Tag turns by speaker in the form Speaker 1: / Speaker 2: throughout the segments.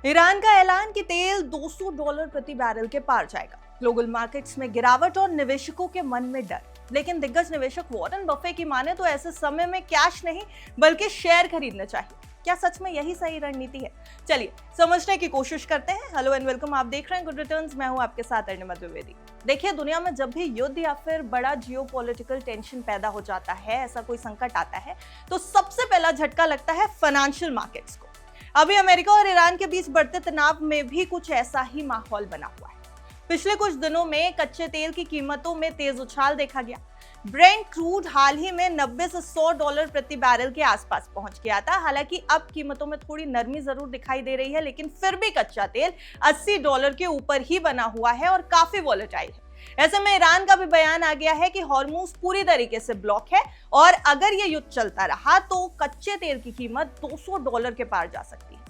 Speaker 1: Iran का ऐलान कि तेल $200 प्रति बैरल के पार जाएगा। ग्लोबल मार्केट्स में गिरावट और निवेशकों के मन में डर। लेकिन दिग्गज निवेशक वॉरेन बफे की माने तो ऐसे समय में कैश नहीं बल्कि शेयर खरीदना चाहिए। क्या सच में यही सही रणनीति है? चलिए समझने की कोशिश करते हैं। हेलो एंड वेलकम, आप देख रहे हैं गुड रिटर्न्स। मैं हूं आपके साथ अर्निमा द्विवेदी। देखिए, दुनिया में जब भी युद्ध या फिर बड़ा जियोपॉलिटिकल टेंशन पैदा हो जाता है, ऐसा कोई संकट आता है, तो सबसे पहला झटका लगता है फाइनेंशियल मार्केट्स को। अभी अमेरिका और ईरान के बीच बढ़ते तनाव में भी कुछ ऐसा ही माहौल बना हुआ है। पिछले कुछ दिनों में कच्चे तेल की कीमतों में तेज उछाल देखा गया। ब्रेंट क्रूड हाल ही में 90 से $100 प्रति बैरल के आसपास पहुंच गया था। हालांकि अब कीमतों में थोड़ी नरमी जरूर दिखाई दे रही है, लेकिन फिर भी कच्चा तेल $80 के ऊपर ही बना हुआ है और काफी वॉलेटाइल है। ऐसे में ईरान का भी बयान आ गया है कि हॉर्मुज पूरी तरीके से ब्लॉक है और अगर ये युद्ध चलता रहा तो कच्चे तेल की कीमत $200 के पार जा सकती है।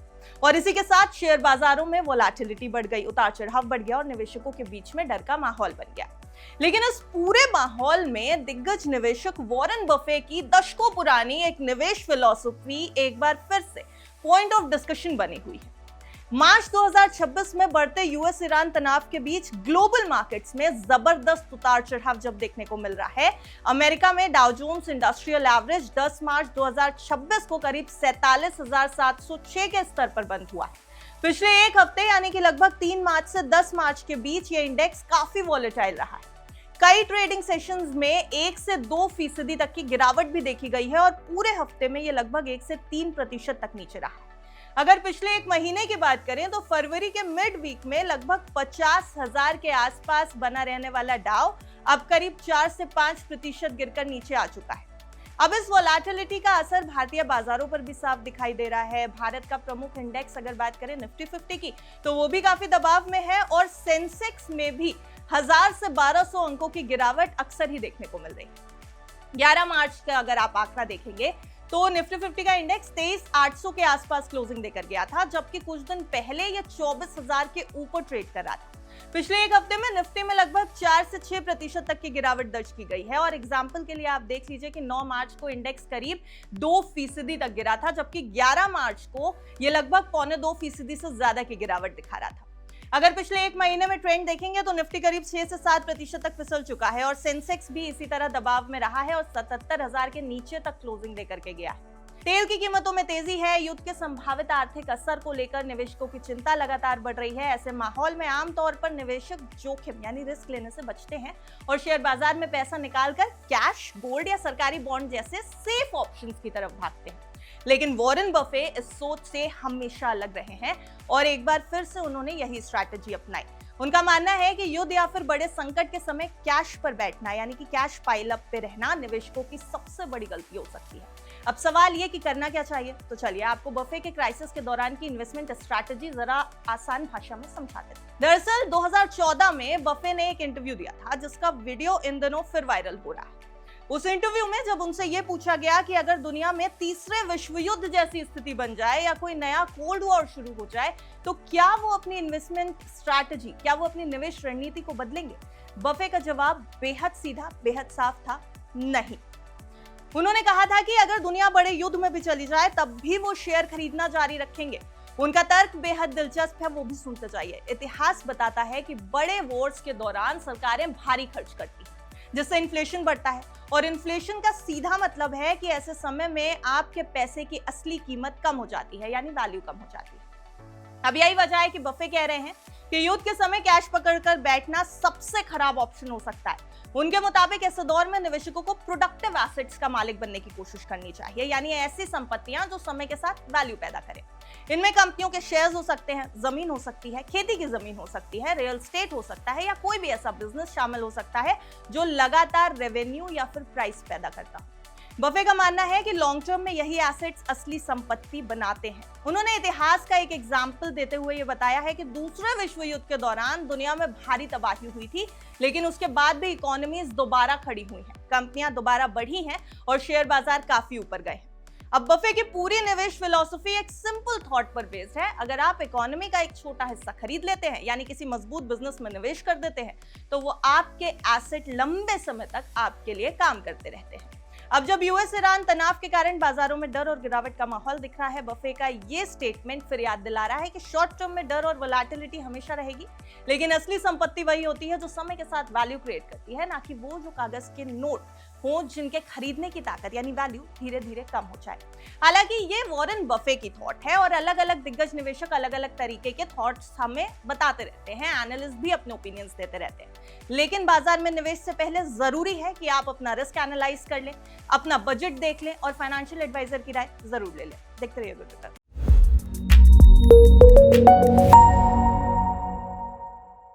Speaker 1: और इसी के साथ शेयर बाजारों में वोलेटिलिटी बढ़ गई, उतार चढ़ाव बढ़ गया और निवेशकों के बीच में डर का माहौल बन गया। लेकिन इस पूरे माहौल में दिग्गज निवेशक वॉरेन बफे की दशकों पुरानी एक निवेश फिलॉसफी एक बार फिर से पॉइंट ऑफ डिस्कशन बनी हुई है। मार्च 2026 में बढ़ते यूएस ईरान तनाव के बीच ग्लोबल मार्केट्स में जबरदस्त उतार चढ़ाव जब देखने को मिल रहा है। अमेरिका में डाउ जोन्स इंडस्ट्रियल एवरेज 10 मार्च 2026 को करीब 47,706 के स्तर पर बंद हुआ है। पिछले एक हफ्ते यानी कि लगभग 3 मार्च से 10 मार्च के बीच ये इंडेक्स काफी वॉलेटाइल रहा है। कई ट्रेडिंग सेशंस में 1 से 2% तक की गिरावट भी देखी गई है और पूरे हफ्ते में ये लगभग 1 से 3% तक नीचे रहा है। अगर पिछले एक महीने की बात करें तो फरवरी के मिड वीक में लगभग 50,000 के आसपास बना रहने वाला डाउ अब करीब 4 से 5% गिरकर नीचे आ चुका है। अब इस वोलेटिलिटी का असर भारतीय बाजारों पर भी साफ दिखाई दे रहा है। भारत का प्रमुख इंडेक्स अगर बात करें निफ्टी 50 की, तो वो भी काफी दबाव में है और सेंसेक्स में भी 1000 से 1200 अंकों की गिरावट अक्सर ही देखने को मिल रही है। 11 मार्च का अगर आप आंकड़ा देखेंगे तो निफ्टी 50 का इंडेक्स 23,800 के आसपास क्लोजिंग देकर गया था, जबकि कुछ दिन पहले यह 24,000 के ऊपर ट्रेड कर रहा था। पिछले एक हफ्ते में निफ्टी में लगभग 4 से 6% तक की गिरावट दर्ज की गई है और एग्जांपल के लिए आप देख लीजिए कि 9 मार्च को इंडेक्स करीब 2% तक गिरा था, जबकि 11 मार्च को यह लगभग 0.25% से ज्यादा की गिरावट दिखा रहा था। अगर पिछले एक महीने में ट्रेंड देखेंगे तो निफ्टी करीब 6 से 7% तक फिसल चुका है और सेंसेक्स भी इसी तरह दबाव में रहा है और 77,000 के नीचे तक क्लोजिंग देकर के गया है। तेल की कीमतों में तेजी है। युद्ध के संभावित आर्थिक असर को लेकर निवेशकों की चिंता लगातार बढ़ रही है। ऐसे माहौल में आमतौर पर निवेशक जोखिम यानी रिस्क लेने से बचते हैं और शेयर बाजार में पैसा निकालकर कैश, गोल्ड या सरकारी बॉन्ड जैसे सेफ ऑप्शंस की तरफ भागते हैं। लेकिन वॉरेन बफे इस सोच से हमेशा अलग रहे हैं और एक बार फिर से उन्होंने यही स्ट्रैटेजी अपनाई। उनका मानना है कि युद्ध या फिर बड़े संकट के समय कैश पर बैठना यानी कि कैश पाइल अप पे रहना निवेशकों की सबसे बड़ी गलती हो सकती है। अब सवाल ये कि करना क्या चाहिए, तो चलिए आपको बफे के क्राइसिस के दौरान की इन्वेस्टमेंट स्ट्रैटेजी जरा आसान भाषा में समझाते हैं। दरअसल 2014 में बफे ने एक इंटरव्यू दिया था जिसका वीडियो इन दिनों फिर वायरल हो रहा है। उस इंटरव्यू में जब उनसे यह पूछा गया कि अगर दुनिया में तीसरे विश्व युद्ध जैसी स्थिति बन जाए या कोई नया कोल्ड वॉर शुरू हो जाए तो क्या वो अपनी इन्वेस्टमेंट स्ट्रैटेजी, क्या वो अपनी निवेश रणनीति को बदलेंगे? बफे का जवाब बेहद सीधा, बेहद साफ था, नहीं। उन्होंने कहा था कि अगर दुनिया बड़े युद्ध में भी चली जाए तब भी वो शेयर खरीदना जारी रखेंगे। उनका तर्क बेहद दिलचस्प है, वो भी सुनते जाइए। इतिहास बताता है कि बड़े वॉर्स के दौरान सरकारें भारी खर्च करती हैं, जिससे इन्फ्लेशन बढ़ता है और इन्फ्लेशन का सीधा मतलब है कि ऐसे समय में आपके पैसे की असली कीमत कम हो जाती है यानी वैल्यू कम हो जाती है। अब यही वजह है कि बफे कह रहे हैं कि युद्ध के समय कैश पकड़कर बैठना सबसे खराब ऑप्शन हो सकता है। उनके मुताबिक ऐसे दौर में निवेशकों को प्रोडक्टिव एसेट्स का मालिक बनने की कोशिश करनी चाहिए, यानी ऐसी संपत्तियां जो समय के साथ वैल्यू पैदा करें। इनमें कंपनियों के शेयर्स हो सकते हैं, जमीन हो सकती है, खेती की जमीन हो सकती है, रियल एस्टेट हो सकता है या कोई भी ऐसा बिजनेस शामिल हो सकता है जो लगातार रेवेन्यू या फिर प्राइस पैदा करता हो। बफे का मानना है कि लॉन्ग टर्म में यही एसेट्स असली संपत्ति बनाते हैं। उन्होंने इतिहास का एक एग्जाम्पल देते हुए ये बताया है कि दूसरे विश्व युद्ध के दौरान दुनिया में भारी तबाही हुई थी, लेकिन उसके बाद भी इकोनॉमीज दोबारा खड़ी हुई हैं, कंपनियां दोबारा बढ़ी हैं और शेयर बाजार काफी ऊपर गए हैं। अब बफे की पूरी निवेश फिलॉसफी एक सिंपल थॉट पर बेस्ड है। अगर आप इकोनॉमी का एक छोटा हिस्सा खरीद लेते हैं यानी किसी मजबूत बिजनेस में निवेश कर देते हैं तो वो आपके एसेट लंबे समय तक आपके लिए काम करते रहते हैं। अब जब यूएस ईरान तनाव के कारण बाजारों में डर और गिरावट का माहौल दिख रहा है, बफे का ये स्टेटमेंट फिर याद दिला रहा है कि शॉर्ट टर्म में डर और वोलेटिलिटी हमेशा रहेगी, लेकिन असली संपत्ति वही होती है जो समय के साथ वैल्यू क्रिएट करती है, ना कि वो जो कागज के नोट हो जिनके खरीदने की ताकत यानी वैल्यू धीरे धीरे कम हो जाए। हालांकि ये वॉरेन बफे की थॉट है और अलग अलग दिग्गज निवेशक अलग अलग तरीके के थॉट्स हमें बताते रहते हैं, एनालिस्ट भी अपने ओपिनियंस देते रहते हैं। लेकिन बाजार में निवेश से पहले जरूरी है कि आप अपना रिस्क एनालाइज कर लें, अपना बजट देख लें और फाइनेंशियल एडवाइजर की राय जरूर ले लें। देखते रहिए गुड।